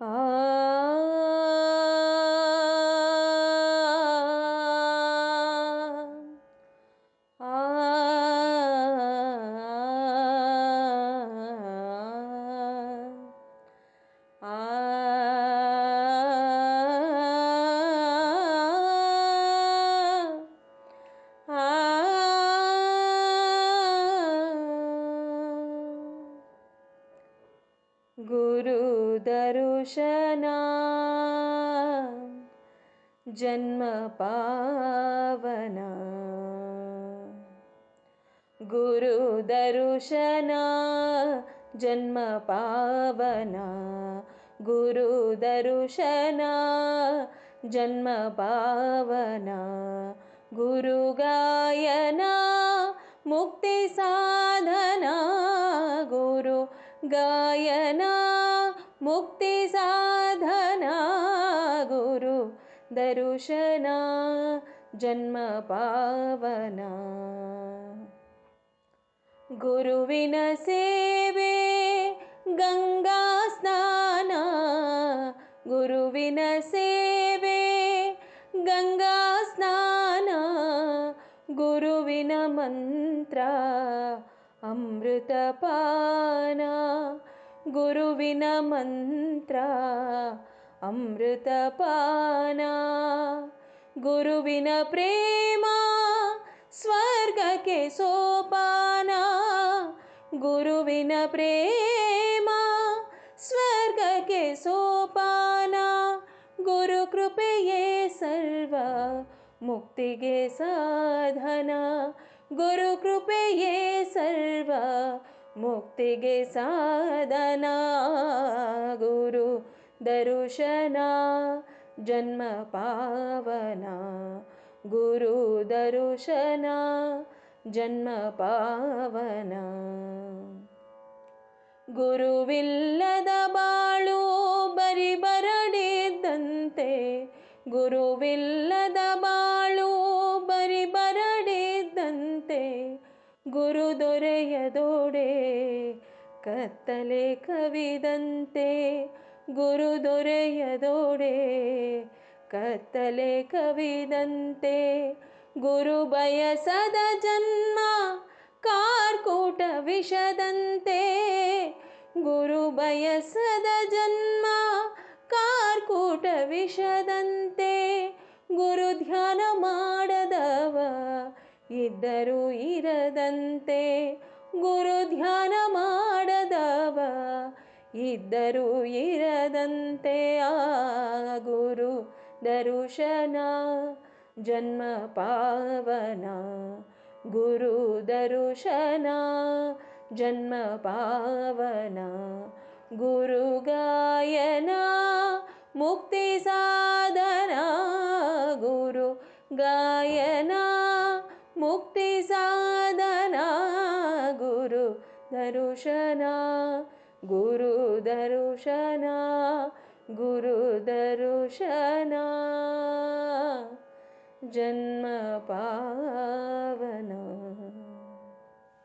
ಆ ಆ ಆ ಗುರು ದರುಶನ ಜನ್ಮ ಪಾವನ ಗುರು ದರುಶನ ಜನ್ಮ ಪಾವನ ಗುರು ದರುಶನ ಜನ್ಮ ಪಾವನ ಗುರು ಗಾಯನ ಮುಕ್ತಿ ಸಾಧನ ಗುರು ಗಾಯನ ಮುಕ್ತಿ ಸಾಧನ ಗುರು ದರುಶನ ಜನ್ಮ ಪಾವನ ಗುರುವಿನ ಸೇವೆ ಗಂಗಾ ಸ್ನಾನ ಗುರುವಿನ ಸೇವೆ ಗಂಗಾ ಸ್ನಾನ ಗುರುವಿನ ಮಂತ್ರ ಅಮೃತ ಪಾನ ಗುರುವಿನ ಮಂತ್ರ ಅಮೃತ ಪಾನ ಗುರುವಿನ ಪ್ರೇಮ ಸ್ವರ್ಗಕ್ಕೆ ಸೋಪಾನ ಗುರುವಿನ ಪ್ರೇಮ ಸ್ವರ್ಗಕ್ಕೆ ಸೋಪಾನ ಗುರು ಕೃಪೆಯೇ ಸರ್ವ ಮುಕ್ತಿಗೆ ಸಾಧನ ಗುರು ಕೃಪೆಯೇ ಸರ್ವ ಮುಕ್ತಿಗೆ ಸಾಧನ ಗುರು ದರುಶನ ಜನ್ಮ ಪಾವನ ಗುರು ದರುಶನ ಜನ್ಮ ಪಾವನ ಗುರುವಿಲ್ಲದ ಬಾಳು ಬರಿ ಬರಡಿದ್ದಂತೆ ಗುರುವಿಲ್ಲದ ಬಾಳು ಬರಿ ಬರಡಿದ್ದಂತೆ ಗುರು ದೊರೆಯದೋಡೆ ಕತ್ತಲೆ ಕವಿದಂತೆ ಗುರು ದೊರೆಯದೋಡೆ ಕತ್ತಲೆ ಕವಿದಂತೆ ಗುರು ಬಯಸದ ಜನ್ಮ ಕಾರ್ಕೂಟ ವಿಷದಂತೆ ಗುರು ಬಯಸದ ಜನ್ಮ ಕಾರ್ಕೂಟ ವಿಷದಂತೆ ಗುರು ಧ್ಯಾನ ಮಾಡದವ ಇದ್ದರೂ ಇರದಂತೆ ಗುರು ಧ್ಯಾನ ಮಾಡದವ ಇದ್ದರೂ ಇರದಂತೆ ಆ ಗುರು ದರುಶನ ಜನ್ಮ ಪಾವನ ಗುರು ದರುಶನ ಜನ್ಮ ಪಾವನ ಗುರು ಗಾಯನ ಮುಕ್ತಿ ಸಾಧನ ಗುರು ಗಾಯನ ಮುಕ್ತಿ ಸಾಧನ ಗುರು ದರುಶನ ಗುರು ದರುಶನ ಗುರು ದರುಶನ ಜನ್ಮ ಪಾವನ